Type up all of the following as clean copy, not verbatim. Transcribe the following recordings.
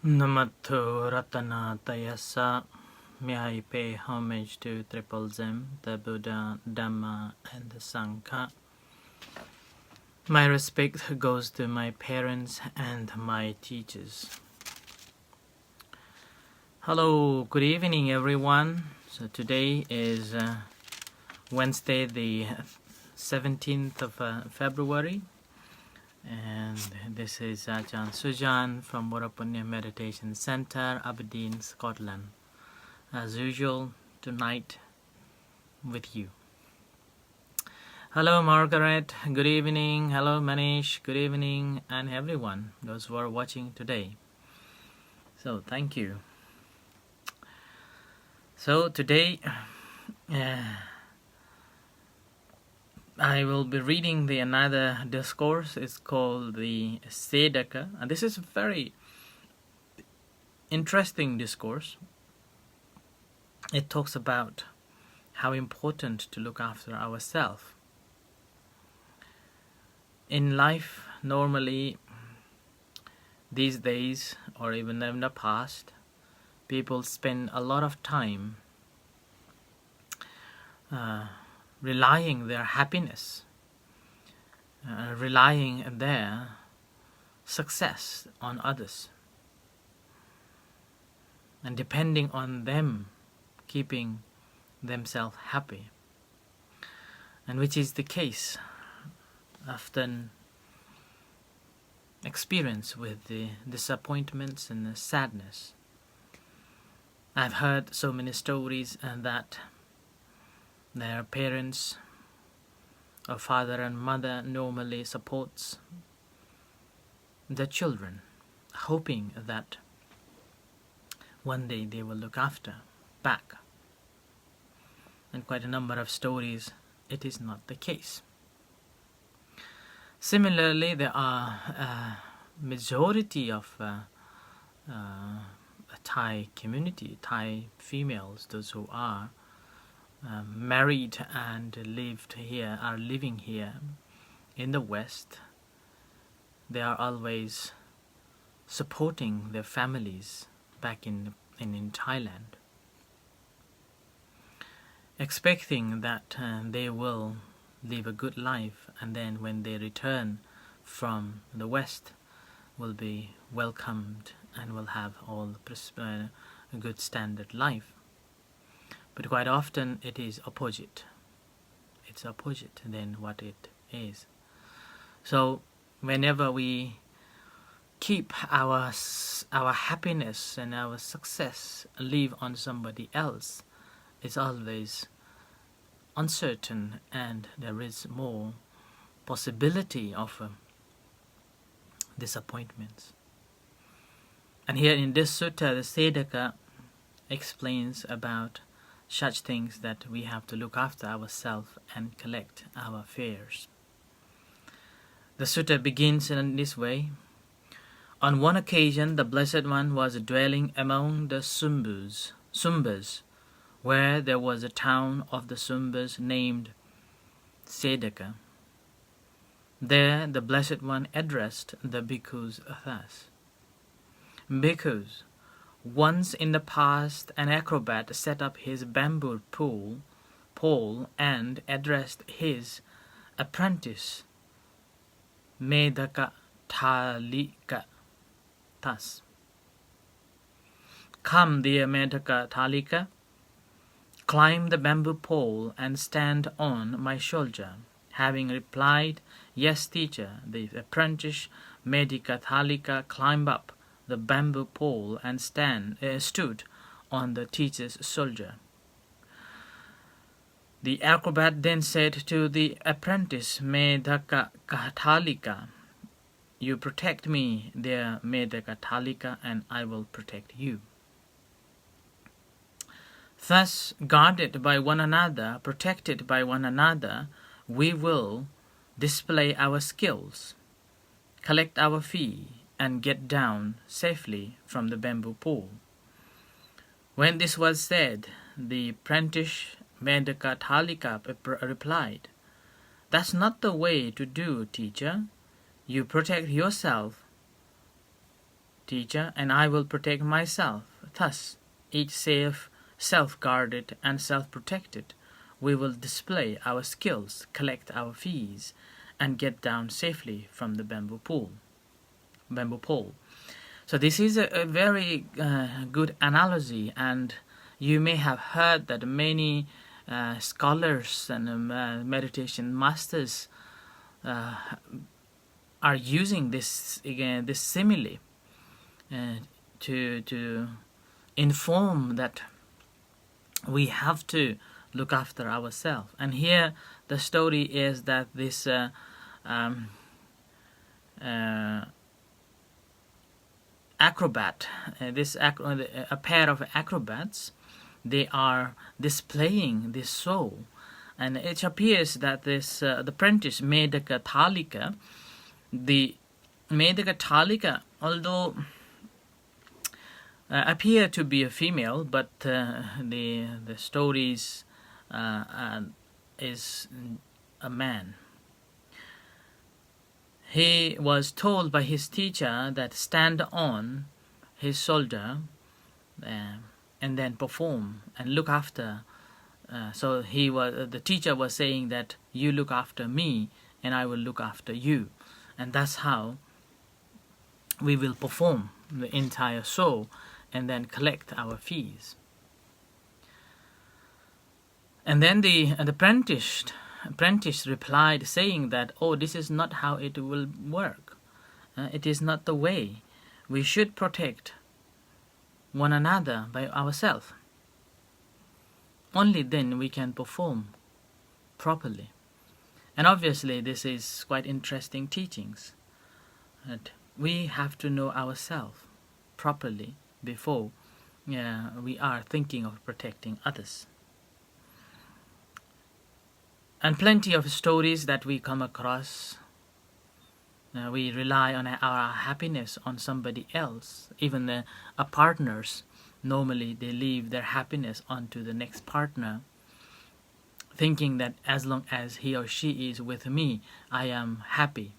Namato Ratana Tayasa. May I pay homage to Triple Zem, the Buddha, Dhamma, and the Sangha. My respect goes to my parents and my teachers. Hello, good evening, everyone. So today is Wednesday, the 17th of February. And this is Ajahn Sujan from Borapunya Meditation Center, Aberdeen, Scotland. As usual, tonight with you. Hello Margaret, good evening. Hello Manish, good evening. And everyone, those who are watching today. So thank you. So today, I will be reading another discourse. It's called the Sedaka, and this is a very interesting discourse. It talks about how important to look after ourselves. In life, normally, these days, or even in the past, people spend a lot of time relying their happiness, relying their success on others, and depending on them keeping themselves happy, and which is the case often experience with the disappointments and the sadness. I've heard so many stories that their parents or father and mother normally supports the children, hoping that one day they will look after back. And quite a number of stories, it is not the case. Similarly, there are a majority of Thai community, Thai females, those who are married and are living here in the West. They are always supporting their families back in Thailand, expecting that they will live a good life, and then when they return from the West will be welcomed and will have all a good standard life. But quite often it is opposite. It's opposite than what it is. So whenever we keep our happiness and our success live on somebody else, it's always uncertain, and there is more possibility of disappointments. And here in this sutta, the Sedaka explains about such things, that we have to look after ourselves and collect our affairs. The sutta begins in this way. On one occasion, the Blessed One was dwelling among the Sumbas, where there was a town of the Sumbas named Sedaka. There the Blessed One addressed the bhikkhus thus. Bhikkhus, once in the past an acrobat set up his bamboo pole and addressed his apprentice Medaka Thalika thus. Come, dear Medaka Thalika, climb the bamboo pole and stand on my shoulder. Having replied, yes, teacher, the apprentice Medika Thalika climbed up the bamboo pole and stood on the teacher's shoulder. The acrobat then said to the apprentice Medaka Thalika, you protect me, dear Medaka Thalika, and I will protect you. Thus, guarded by one another, protected by one another, we will display our skills, collect our fee, and get down safely from the bamboo pole. When this was said, the apprentice Medaka Thalika replied, that's not the way to do, teacher. You protect yourself Teacher, and I will protect myself. Thus, each safe, self-guarded and self-protected, we will display our skills, collect our fees, and get down safely from the bamboo pole. So this is a very good analogy, and you may have heard that many scholars and meditation masters are using this simile to inform that we have to look after ourselves. And here the story is that this acrobat, a pair of acrobats, they are displaying this soul, and it appears that this the apprentice Medaka Talika, the Medaka Talika, although appear to be a female, but the stories is a man. He was told by his teacher that stand on his shoulder and then perform and look after. So the teacher was saying that you look after me and I will look after you, and that's how we will perform the entire show and then collect our fees. And then the apprentice replied, saying that, oh, this is not how it will work. It is not the way. We should protect one another by ourselves. Only then we can perform properly. And obviously this is quite interesting teachings. That we have to know ourselves properly before we are thinking of protecting others. And plenty of stories that we come across, we rely on our happiness on somebody else. Even our partners, normally they leave their happiness onto the next partner, thinking that as long as he or she is with me, I am happy.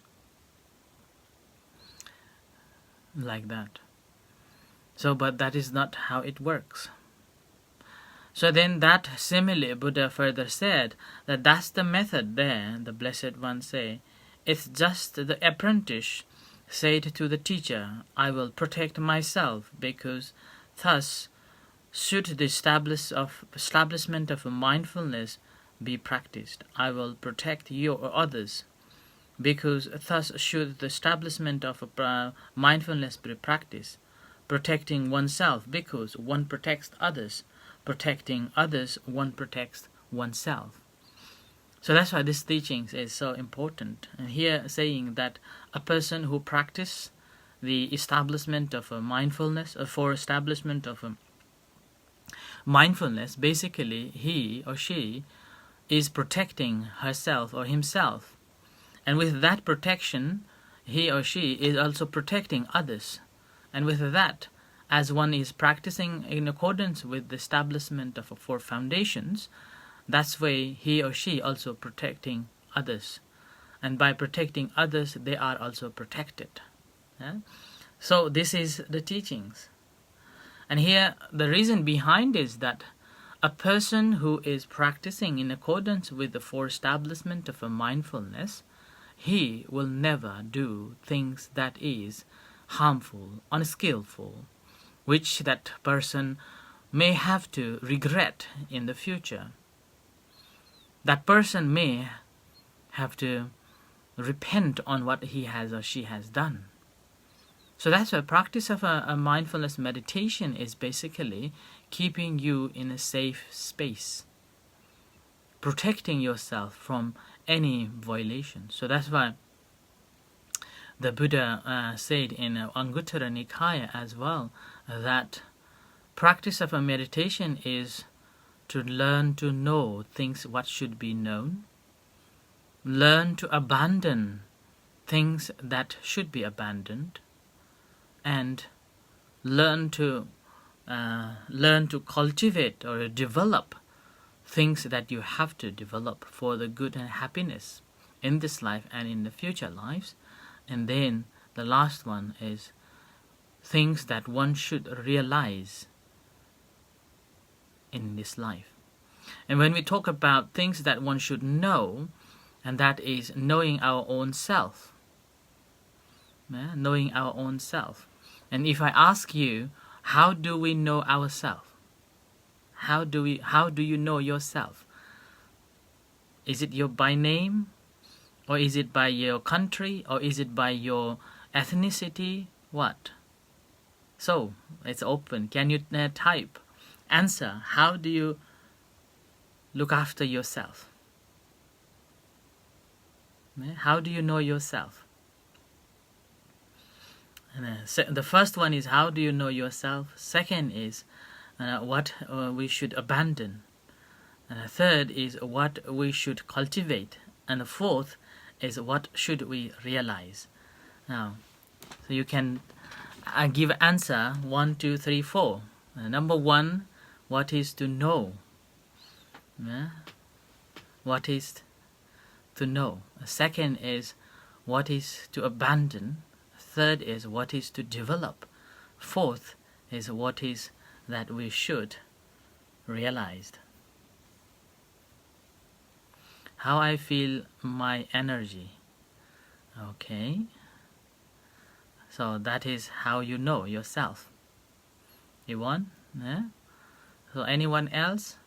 Like that. So, but that is not how it works. So then that simile, Buddha further said that that's the method there, the Blessed One say. It's just the apprentice said to the teacher, I will protect myself, because thus should the establishment of mindfulness be practiced. I will protect you or others, because thus should the establishment of mindfulness be practiced. Protecting oneself, because one protects others. Protecting others, one protects oneself. So that's why this teaching is so important. And here saying that a person who practices the establishment of a mindfulness, for establishment of a mindfulness, basically he or she is protecting herself or himself. And with that protection, he or she is also protecting others. And with that, as one is practicing in accordance with the establishment of four foundations, that's why he or she also protecting others. And by protecting others, they are also protected. Yeah? So this is the teachings. And here, the reason behind is that a person who is practicing in accordance with the four establishment of a mindfulness, he will never do things that is harmful, unskillful, which that person may have to regret in the future. That person may have to repent on what he has or she has done. So that's why practice of a mindfulness meditation is basically keeping you in a safe space, protecting yourself from any violation. So that's why the Buddha said in Anguttara Nikaya as well, that practice of a meditation is to learn to know things what should be known, learn to abandon things that should be abandoned, and learn to cultivate or develop things that you have to develop for the good and happiness in this life and in the future lives. And then the last one is things that one should realize in this life. And when we talk about things that one should know, and that is knowing our own self. Knowing our own self. And if I ask you, how do we know ourselves? How do you know yourself? Is it by name? Or is it by your country? Or is it by your ethnicity? What? So, it's open. Can you type? Answer. How do you look after yourself? How do you know yourself? And the first one is, how do you know yourself? Second is, what we should abandon. And the third is, what we should cultivate. And the fourth is, what should we realize. Now, so you can give answer 1, 2, 3, 4. Number 1, what is to know? What is to know? Second is, what is to abandon? Third is, what is to develop? Fourth is, what is that we should realize. How I feel my energy. Okay. So that is how you know yourself. Yvonne? So anyone else?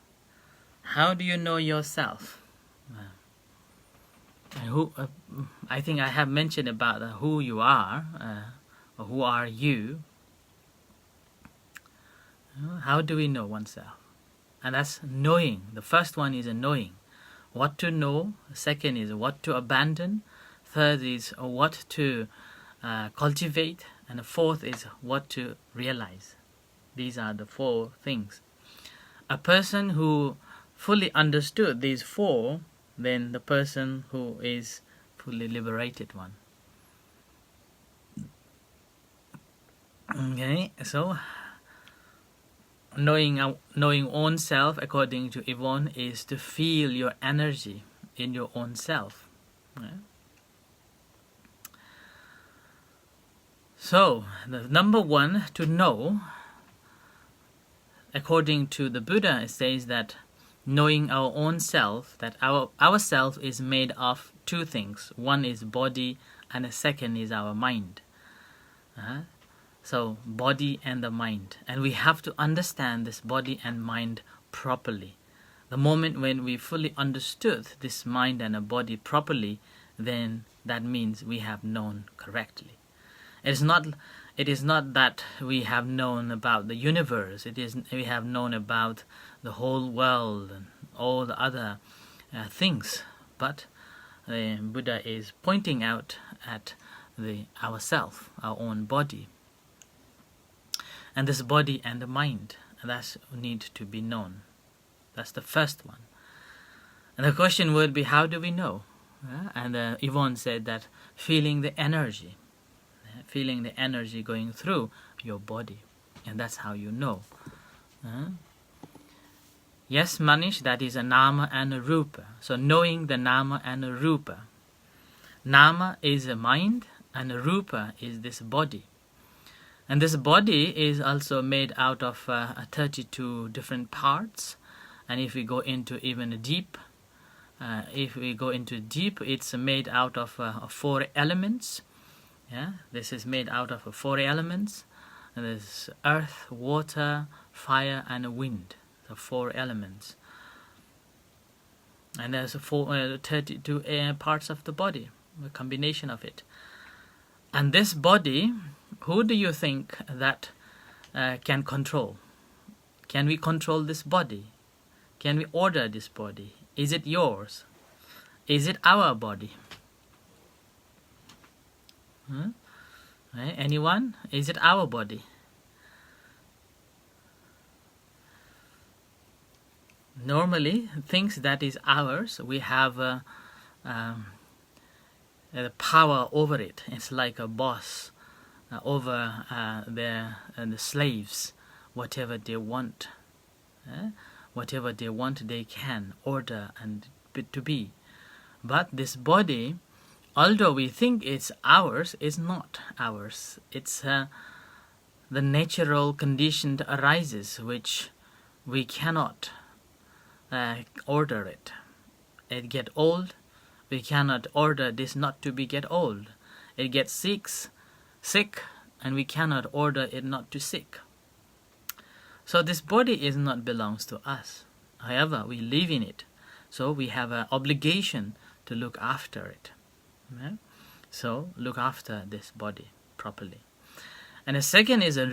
How do you know yourself? I think I have mentioned about who you are, or who are you. How do we know oneself? And that's knowing. The first one is a knowing. What to know. Second is what to abandon. Third is what to cultivate. And the fourth is what to realize. These are the 4 things. A person who fully understood these 4, then the person who is fully liberated one. Okay, so knowing own self, according to Yvonne, is to feel your energy in your own self. So the number 1 to know, according to the Buddha, it says that knowing our own self, that our self is made of 2 things. One is body, and the second is our mind. So body and the mind, and we have to understand this body and mind properly. The moment when we fully understood this mind and a body properly, then that means we have known correctly. It is not that we have known about the universe. It is we have known about the whole world and all the other things. But the Buddha is pointing out at ourself, our own body. And this body and the mind, that need to be known. That's the first one. And the question would be, how do we know? And Yvonne said that feeling the energy going through your body. And that's how you know. Yes, Manish, that is a nama and a rupa. So knowing the nama and a rupa. Nama is a mind and a rupa is this body. And this body is also made out of 32 different parts. And if we go into even deep, it's made out of 4 elements. This is made out of 4 elements. And there's earth, water, fire, and wind. The 4 elements. And there's 32 parts of the body, a combination of it. And this body, who do you think that can control? Can we control this body? Can we order this body? Is it yours? Is it our body? Right? Anyone? Is it our body? Normally, things that is ours, we have the power over it. It's like a boss over the slaves. Whatever they want, they can order and to be. But this body, although we think it's ours, is not ours. It's the natural condition arises, which we cannot order it. It get old, we cannot order this not to be get old. It gets sick, and we cannot order it not to sick. So this body is not belongs to us. However, we live in it, so we have an obligation to look after it. Yeah? So look after this body properly. And the second is a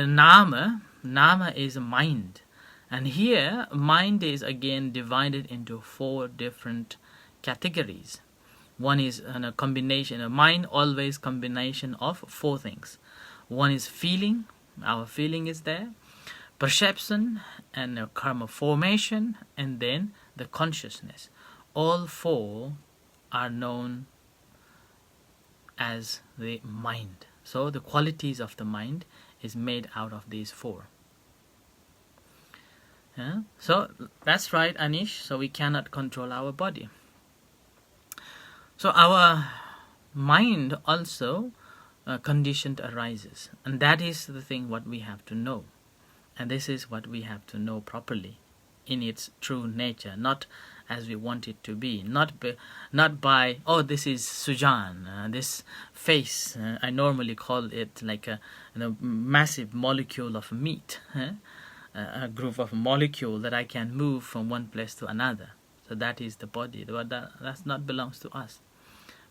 nama. Nama is a mind. And here, mind is again divided into 4 different categories. One is a combination, a mind always combination of 4 things. One is feeling, our feeling is there, perception, and karma formation, and then the consciousness. All 4 are known as the mind. So the qualities of the mind is made out of these 4. Yeah? So that's right, Anish. So we cannot control our body. So our mind also conditioned arises, and that is the thing what we have to know. And this is what we have to know properly in its true nature, not as we want it to be, not by oh, this is Sujan, this face, I normally call it like a massive molecule of meat, a group of molecule that I can move from one place to another. So that is the body, but that not belongs to us.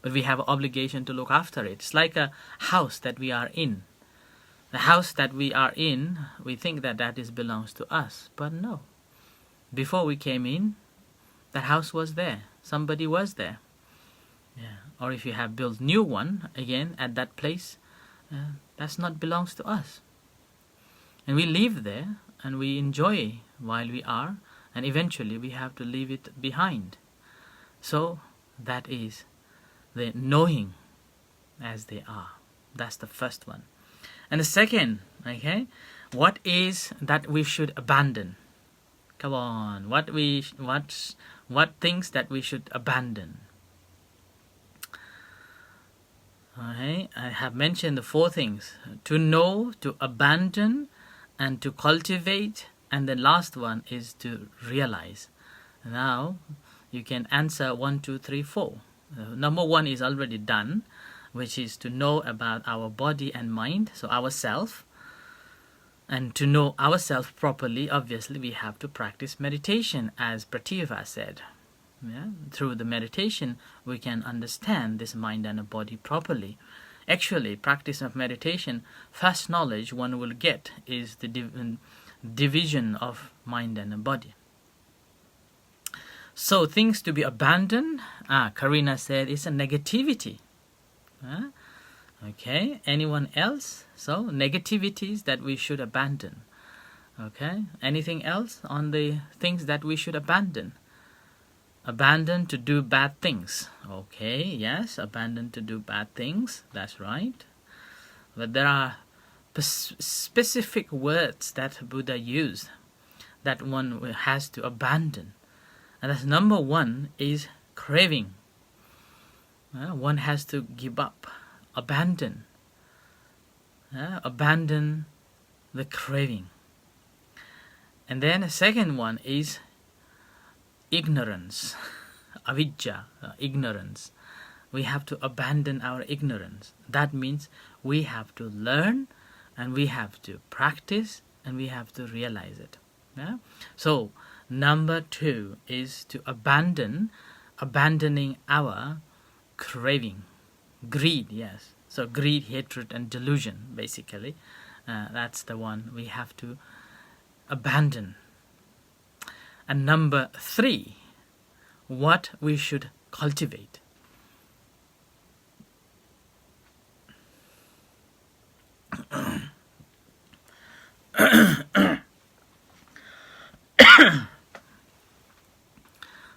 But we have an obligation to look after it. It's like a house that we are in. The house that we are in, we think that is belongs to us, but no. Before we came in, that house was there. Somebody was there. Yeah. Or if you have built new one again at that place, that's not belongs to us. And we live there and we enjoy while we are, and eventually we have to leave it behind. So that is the knowing as they are. That's the first one. And the second, okay, what is that we should abandon? Come on, what things that we should abandon? Okay, I have mentioned the 4 things: to know, to abandon, and to cultivate, and the last one is to realize. Now you can answer 1, 2, 3, 4. Number 1 is already done, which is to know about our body and mind, so ourself. And to know ourselves properly, obviously, we have to practice meditation, as Prativa said. Yeah? Through the meditation, we can understand this mind and the body properly. Actually, practice of meditation, first knowledge one will get is the division of mind and the body. So, things to be abandoned, Karina said, it's a negativity. Okay, anyone else? So, negativities that we should abandon. Okay, anything else on the things that we should abandon? Abandon to do bad things. Okay, yes, abandon to do bad things. That's right. But there are specific words that Buddha used that one has to abandon. And that's number 1 is craving. One has to give up, abandon. Abandon the craving. And then the second one is ignorance, avidya, ignorance. We have to abandon our ignorance. That means we have to learn, and we have to practice, and we have to realize it. Yeah? So, number 2 is to abandoning our craving, greed, yes. So greed, hatred, and delusion, basically. That's the one we have to abandon. And number 3, what we should cultivate.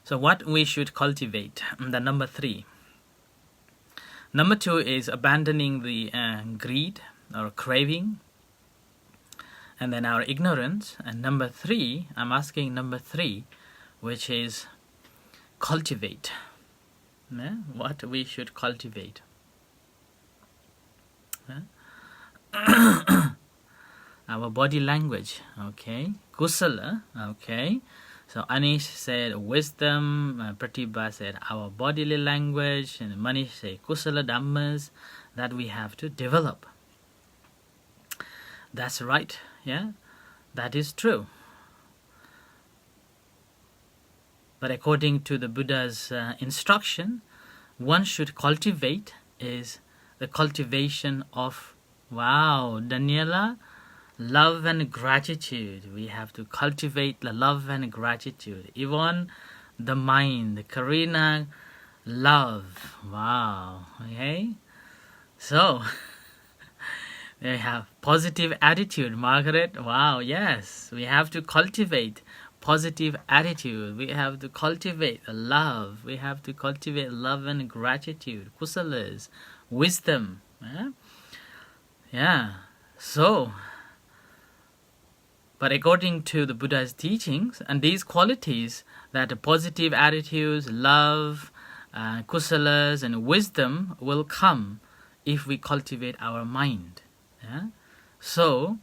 So what we should cultivate, the number 3. Number 2 is abandoning the greed or craving, and then our ignorance. And number 3, I'm asking number 3, which is cultivate. What we should cultivate. our body language. Okay, kusala. Okay, so Anish said wisdom, Pratibha said our bodily language, and Manish said kusala dhammas that we have to develop. That's right, yeah, that is true. But according to the Buddha's instruction, one should cultivate is the cultivation of, wow, Daniela, love and gratitude. We have to cultivate the love and gratitude. Yvonne, the mind. Karina, love. Wow. Okay. So, they have positive attitude. Margaret, wow, yes. We have to cultivate positive attitude. We have to cultivate love. We have to cultivate love and gratitude. Kusalas, wisdom. Yeah. So, but according to the Buddha's teachings, and these qualities, that positive attitudes, love, kusalas, and wisdom will come if we cultivate our mind. Yeah? So,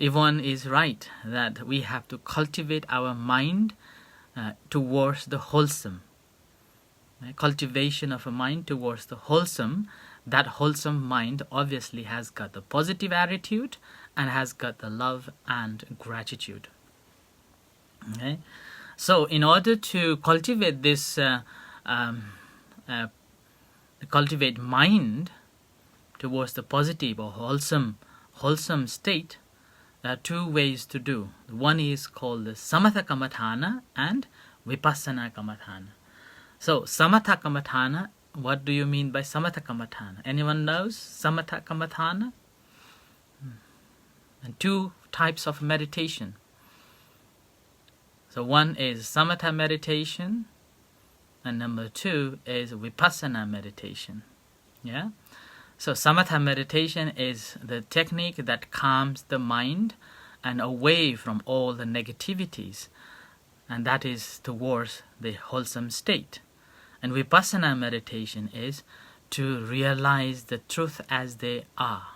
Yvonne is right that we have to cultivate our mind towards the wholesome. Cultivation of a mind towards the wholesome. That wholesome mind obviously has got the positive attitude and has got the love and gratitude. Okay, so in order to cultivate this, cultivate mind towards the positive or wholesome state, there are two ways to do. One is called the samatha kamathana and vipassana kamathana. So samatha kamathana, what do you mean by samatha kamathana? Anyone knows samatha kamathana? And two types of meditation. So one is samatha meditation, and number two is vipassana meditation. Yeah. So samatha meditation is the technique that calms the mind and away from all the negativities, and that is towards the wholesome state. And vipassana meditation is to realize the truth as they are.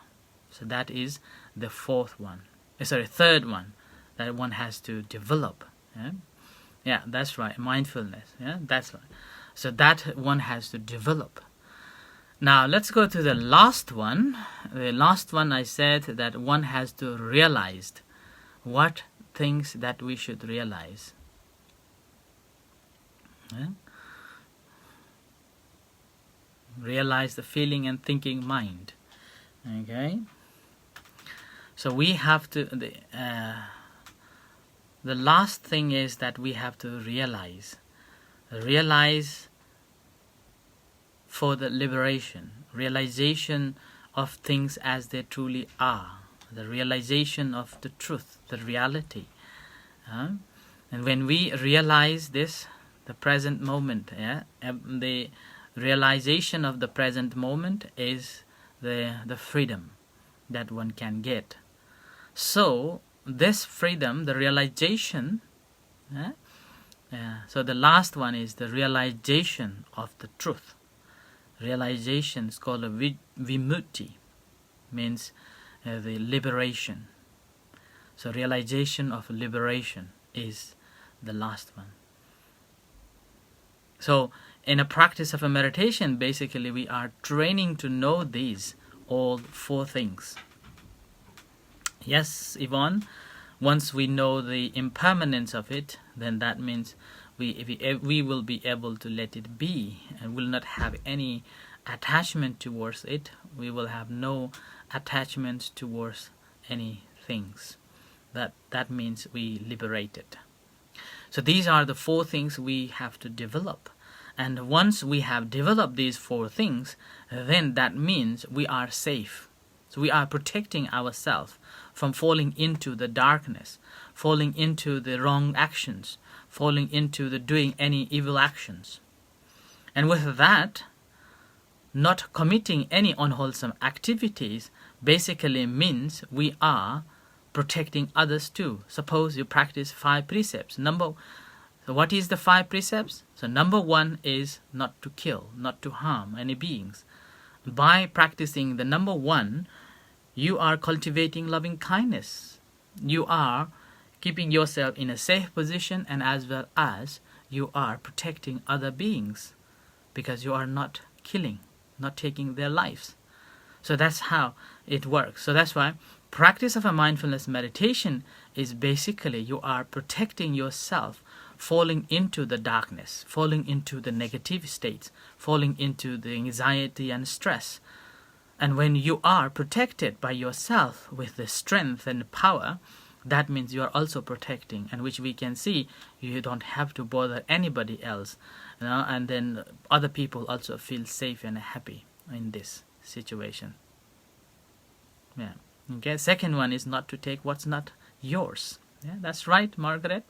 So that is the third one that one has to develop. Yeah, that's right. Mindfulness. Yeah, that's right. So that one has to develop. Now let's go to the last one. The last one, I said that one has to realize what things that we should realize. Yeah? Realize the feeling and thinking mind. Okay. So we have to. The last thing is that we have to realize for the realization of things as they truly are, the realization of the truth, the reality. And when we realize this, the present moment, the realization of the present moment is the freedom that one can get. So this freedom, the realization, so the last one is the realization of the truth. Realization is called a vimutti, means the liberation. So realization of liberation is the last one. So in a practice of a meditation, basically we are training to know these all four things. Yes, Yvonne, once we know the impermanence of it, then that means we will be able to let it be and will not have any attachment towards it. We will have no attachment towards any things. That means we liberate it. So these are the four things we have to develop. And once we have developed these four things, then that means we are safe. So we are protecting ourselves from falling into the darkness, falling into the wrong actions, falling into the doing any evil actions. And with that, not committing any unwholesome activities basically means we are protecting others too. Suppose you practice 5 precepts. So what is the 5 precepts? So number 1 is not to kill, not to harm any beings. By practicing the number 1, you are cultivating loving kindness. You are keeping yourself in a safe position, and as well as you are protecting other beings, because you are not killing, not taking their lives. So that's how it works. So that's why practice of a mindfulness meditation is basically you are protecting yourself, falling into the darkness, falling into the negative states, falling into the anxiety and stress. And when you are protected by yourself with the strength and power, that means you are also protecting, and which we can see you don't have to bother anybody else, and then other people also feel safe and happy in this situation. Yeah. Okay. Second one is not to take what's not yours. Yeah, that's right, Margaret.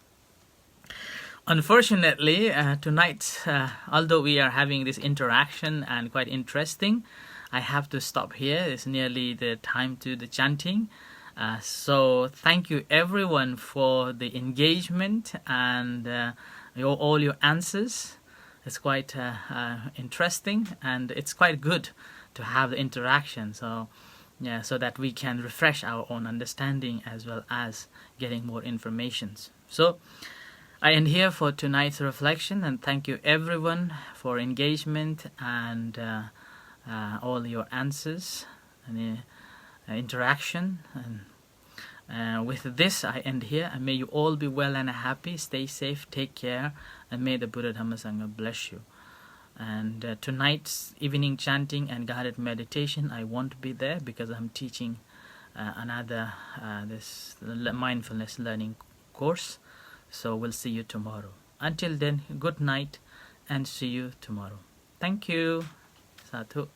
Unfortunately, tonight, although we are having this interaction and quite interesting, I have to stop here. It's nearly the time to the chanting. So thank you everyone for the engagement and all your answers. It's quite interesting, and it's quite good to have the interaction. So yeah, so that we can refresh our own understanding as well as getting more information. So I end here for tonight's reflection, and thank you everyone for engagement and all your answers and interaction. And with this, I end here, and may you all be well and happy. Stay safe, take care, and may the Buddha Dhamma Sangha bless you. And tonight's evening chanting and guided meditation, I won't be there because I'm teaching another this mindfulness learning course. So we'll see you tomorrow. Until then, good night and see you tomorrow. Thank you. Sadhu.